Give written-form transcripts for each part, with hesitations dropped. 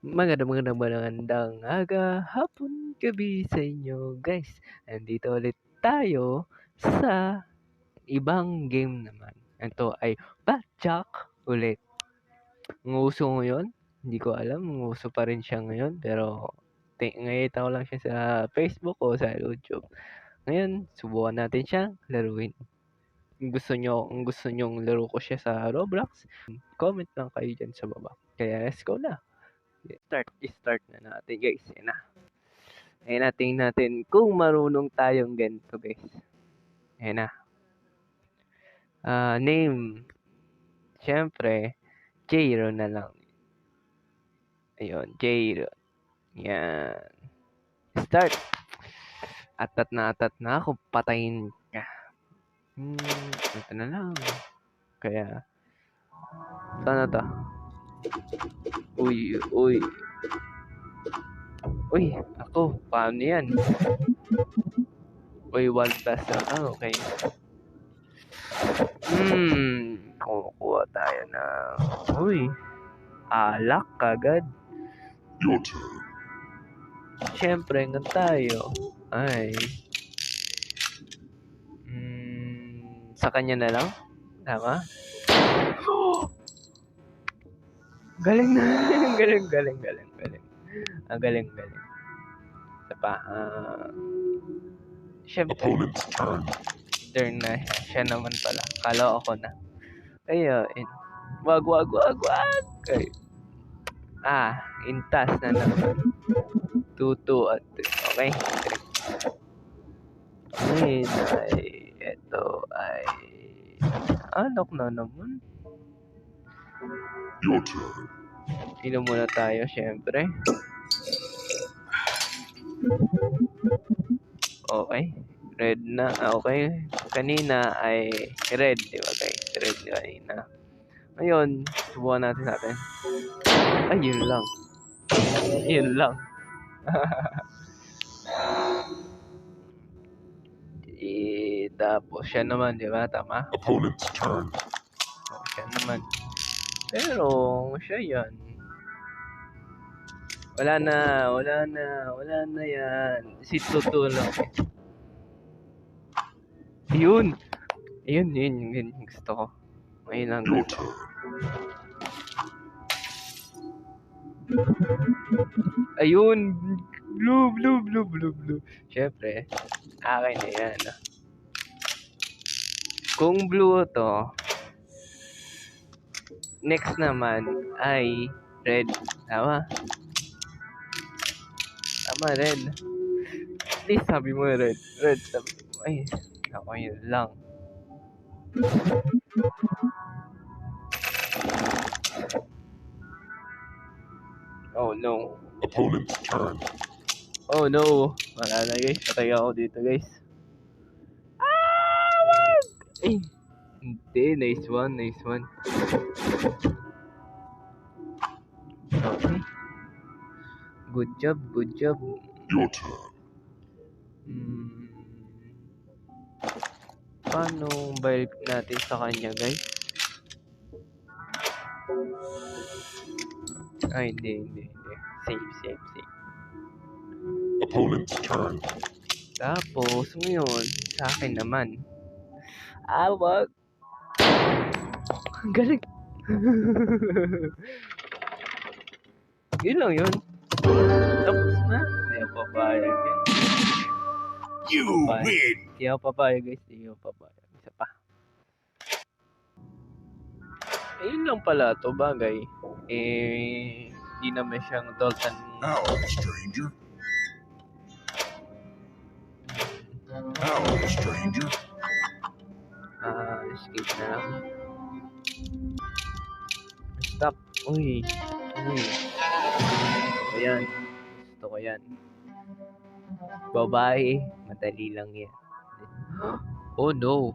Magandang aga, hapon, gabi sa inyo guys. Nandito ulit tayo sa ibang game naman. Ito ay Blackjack ulit. Nguso ngayon, hindi ko alam, nguso pa rin siya ngayon. Pero nakita ko lang siya sa Facebook o sa YouTube. Ngayon, subukan natin siyang laruin. Kung gusto nyong laro ko siya sa Roblox, comment lang kayo dyan sa baba. Kaya let's go na. Start na natin guys. Yan na. Tingnan natin kung marunong tayong ganito guys. Ayan na. Name. Siyempre, Jairo na lang. Ayun, Jairo. Yan. Start. Atat na ako. Patayin ka. Ito na lang. Kaya, sana to? Uy. Uy, ako. Paano yan? Uy, one pass na. Okay. Kukuha tayo na. Uy, alak kagad. Your turn. Siyempre, nga tayo ay sa kanya na lang. Tama? Galing na. galing. Ang galing. Isa pa. Siyempre, Opponent's turn. turn na siya naman pala. Kala ako na. Ayun. Wag. Okay. Intas na naman. 2 at 3. Okay. Ngayon ay ito ay alok na naman. Your turn. Inom muna tayo, syempre. Okay. Red na. Okay. Kanina ay red, di ba guys? Red kanina. Ngayon, subukan natin. Ay, yun lang. Tapos siya naman, di ba? Tama? Opponent's turn. Siya naman. Pero, siya yan. Wala na yan. Si Tutu lang. Yun gusto ko. Ngayon lang. Your turn. Ayun. Blue. Siyempre, akin na yan. Kung blue to, next naman ay red. Tama, red. Please, sabi mo red. Sabi mo. Ay, ako yun lang. Oh no. Opponent's turn. Oh no. Wala na guys. Patay ako dito guys. Ay. Hindi. Nice one. Okay. Good job. Your turn. Paano balik natin sa kanya guys? Ay, hindi. Save. Opponent's turn. Tapos, ngayon, sa akin naman. Wag. Ang galing. Yun lang yun. Tapos na. Hindi ako papayag yun. You win! Hindi ako papayag guys. Isa pa. Yun lang pala to bagay. Hindi naman siyang Dalton. Now, stranger. Escape na lang. Stop. Uy. Gusto ko yan. Babae. Madali lang yan. Oh no.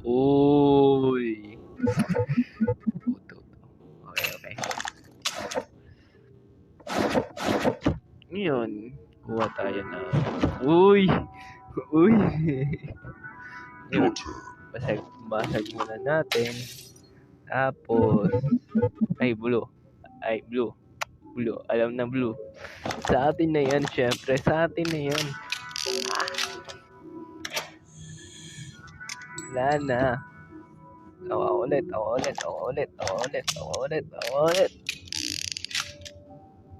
Uy. Okay. Ngayon, kuha tayo na. Uy. Your turn. Basag muna natin. Tapos, ay, blue. Ay, blue. Blue. Alam na blue. Sa atin na yan, syempre. Sa atin na yan. Wala na. Ako ulit.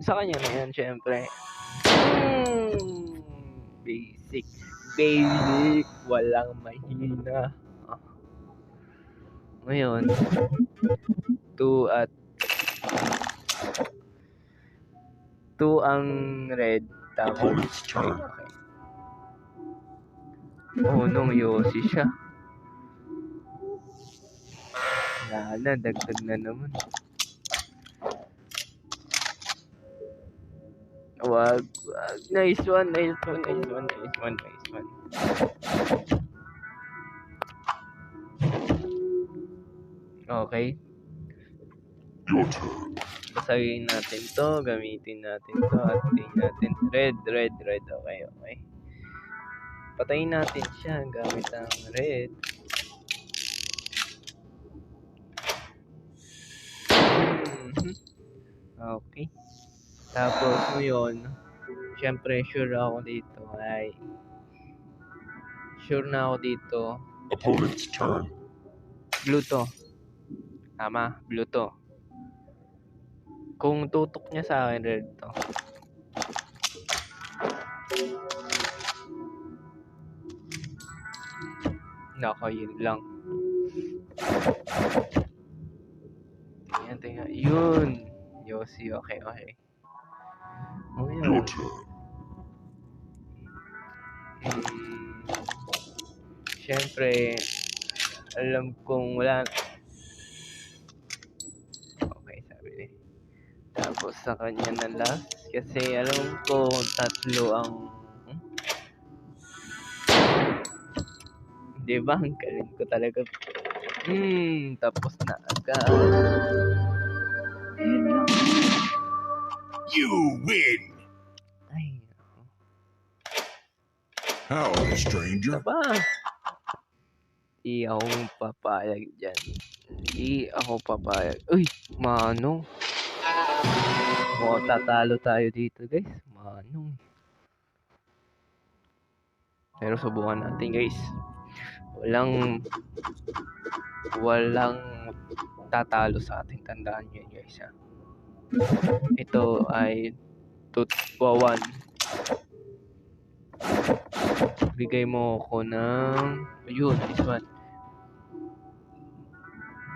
Sa kanya na yan, syempre. Basic. Walang mahina. Ngayon, 2 at 2 ang red. Tapos, Opponent's turn. okay. Oh, nung Yossi siya. Wala na, dagdag na naman. Wag. Nice one. Okay. Your turn. Basagin natin to, gamitin natin to, atin natin. Red. Okay. Patayin natin siya gamit ang red. Okay. Tapos ngayon, syempre sure na ako dito. Opponent's turn. Blue to. Tama, blue to. Kung tutok niya sa akin, red to. Nako, yun lang. Tingnan. Yun. Yossi, okay. Your Ngayon. turn. Siyempre, alam kong wala. Okay, sabi niya. Tapos sa kanya na last. Kasi alam ko tatlo ang... Diba? Ang galing ko talaga. Tapos na agad. You win. Ay, How, stranger? diba? Di ako papayag dyan. Uy, manong. Tatalo tayo dito, guys. Manong. Pero subukan natin, guys. Walang tatalo sa atin. Tandaan nyo, guys. Ha? Ito ay 2-1. Bigay mo ako ng... Ayun, this one.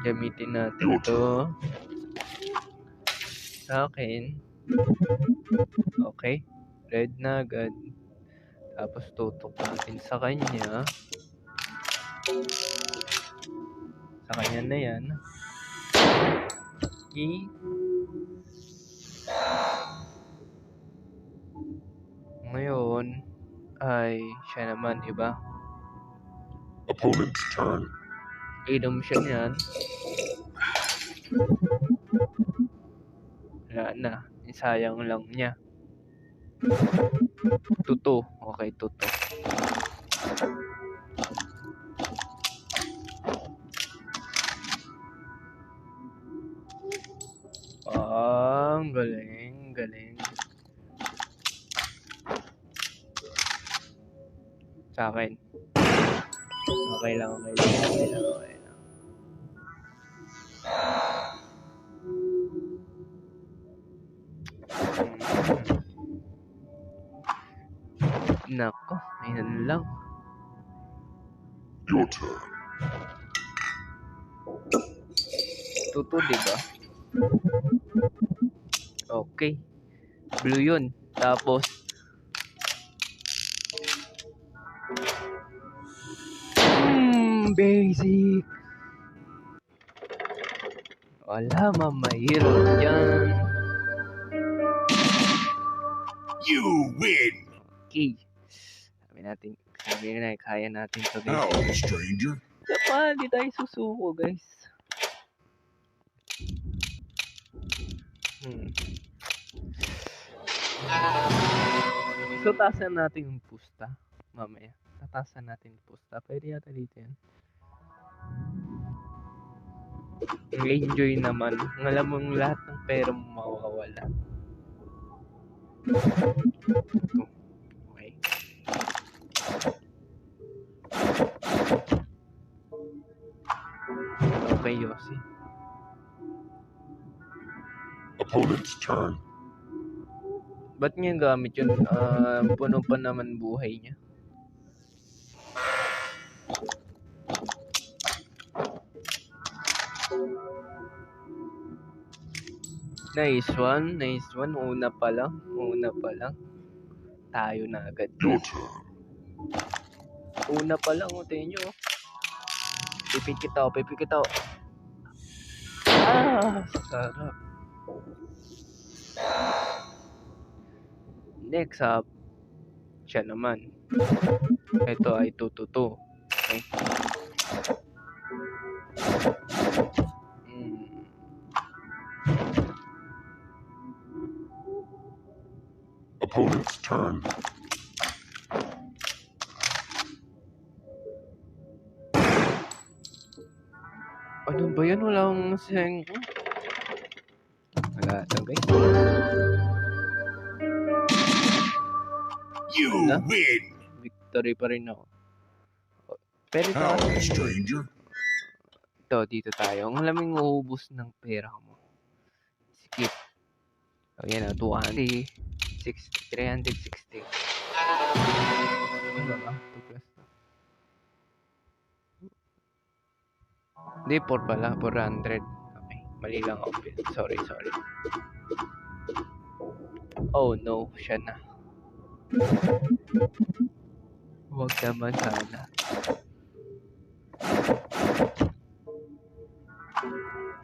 Gamitin natin ito. Sa akin. Okay. Red na agad. Tapos tutok natin sa kanya. Sa kanya na yan. Ngayon ay siya naman, iba. Opponent's turn. Inom siya niyan. Wala na. Sayang lang niya. Tuto. Okay, tuto. Ang galing. Sa akin. Okay lang. Nako, ayun lang. Your turn. Tuto, diba? Okay. Blue yun. Tapos, basic. Wala, mahirap yan. You win. Okay. Sabi na, kaya natin to, guys. How, stranger? Sapa, di tayo susuko, guys. So, taasan natin yung pusta. Mamaya. Tatasan natin yung pusta. Pwede yata dito yan. enjoy naman. Alam mo lahat ng pera mo mawawala. Ito. Okay. Okay, Yossi. Opponent's turn. Ba't niya gamit yun? Puno pa naman buhay niya. Nice one. Una pa lang. Tayo na agad. Your turn. Una pa lang, tingin nyo. Pipikit ako. Sarap. Next up, siya naman. Ito ay 2-2. Okay. Opponent's turn. Ano ba yan? Walang seng... Wala ito, guys. You win. Victory pa rin ako. Pero ito How, kasi... stranger? Ito, dito tayo. Ang laming uubos ng pera mo. Skip. O yan, 260. 360. Ano ba? 2 plus 2. Hindi, 4 pala. 400. Okay. Mali lang ako. Sorry. Oh no, siya na. Huwag naman sana.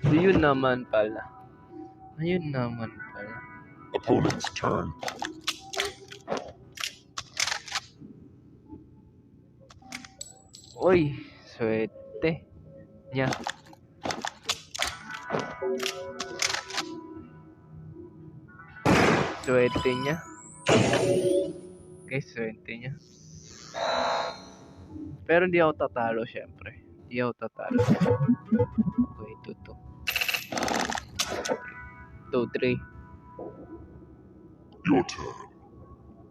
Ayun naman pala. Opponent's turn. Uy, swerte niya. Okay, swerte niya. Pero hindi ako tatalo, syempre. Okay, 2-3. Your turn.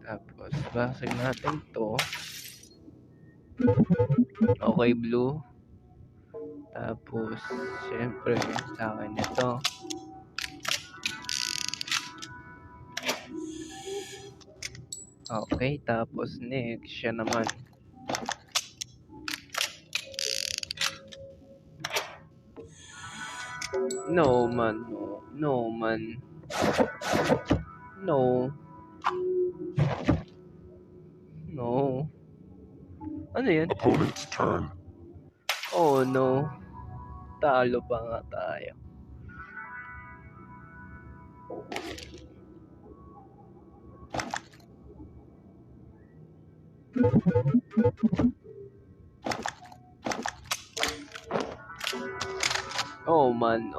Tapos, basag natin to. Okay, blue. Tapos, syempre, sa akin ito. Okay, tapos next, siya naman. No man. No. Ano yun? Opponent's turn. Oh no. Talo pa nga tayo. Oh man.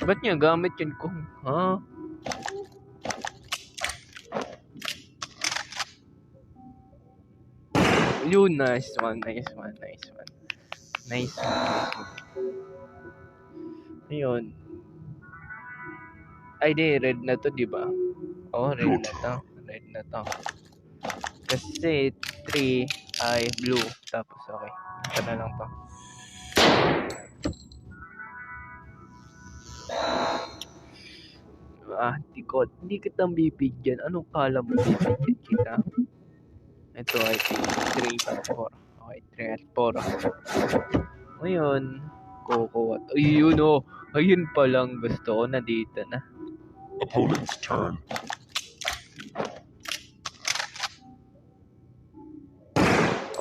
Ba't niya gamit yun ko? Ha? Yun, nice one. Ayun. Ay, di, red na to, di ba? Oh, red na to. Kasi 3 ay blue. Tapos, okay. Ito na lang to. Hindi kita bibigyan. Anong kala mo bibigyan kita? Ito ay 3 at 4. Okay, 3 at 4. Ngayon, kukuha. Ayun oh. Ayun pa lang gusto ko na dito na. Opponent's turn.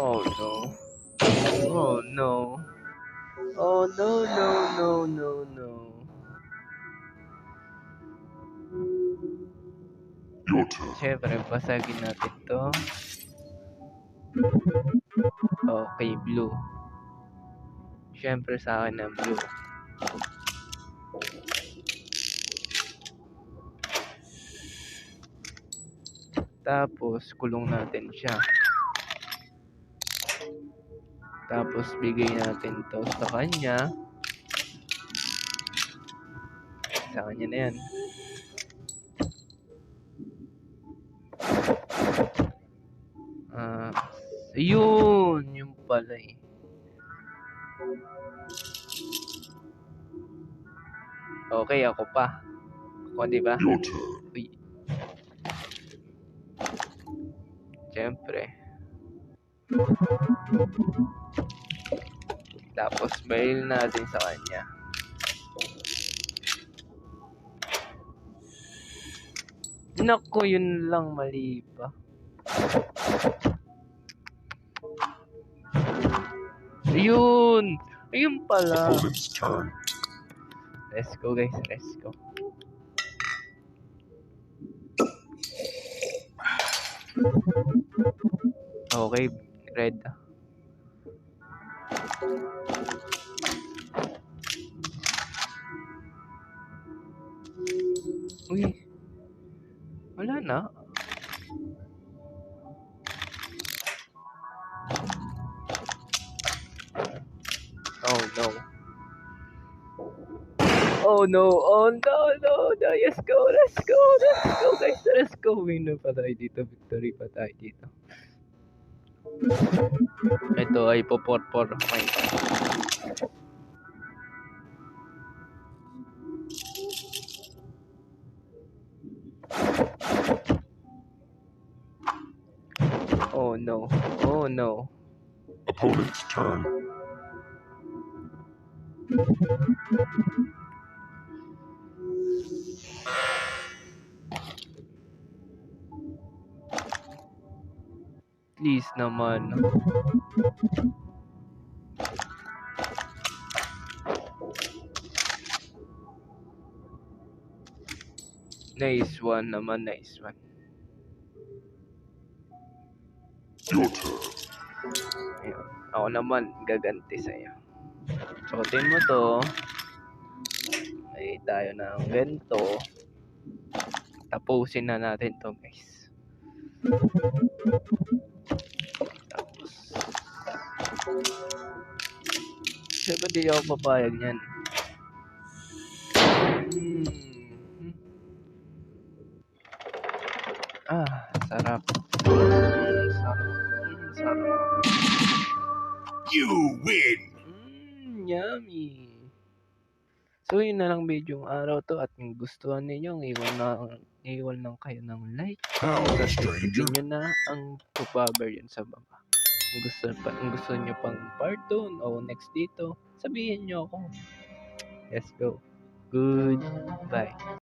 Oh no. Oh no. Your turn. Siyempre, basagin natin to. Okay, blue. Siyempre sa akin ang blue. Tapos, kulong natin siya. Tapos bigay natin to sa kanya. Sa kanya na yan. Yun! Yung pala eh. Okay, ako pa. Ako, di ba? Your turn. Uy. Siyempre. Tapos, bail natin sa kanya. Naku, yun lang, mali pa. Ayun! Ayun pala. Opponent's turn. Let's go, guys. Let's go. Okay, red. Uy. Wala na. Oh no. Oh no. Oh no, no, no. Let's go, let's go, let's go, guys. Let's go. Winner pa tayo dito. Victory pa tayo dito. Ito ay po-por-por. Okay. Oh no. Oh no. Opponent's turn. Please naman. Nice one naman, nice one. Your turn. Ayun. Ako naman, gaganti sa'yo. Suotin mo to. May tayo ng ganito. Tapusin na natin to, guys. Tapos, siyempre di ako papayag niyan. Sarap. Sarap. You win! Yummy. So, yun na lang video ng araw to. At kung gustuhan ninyo, iwan lang kayo ng like. Hello, stranger. Nyo na ang pagbabar yun sa baba. Kung gusto nyo pang part 2 o next dito, sabihin nyo ako. Let's go. Goodbye.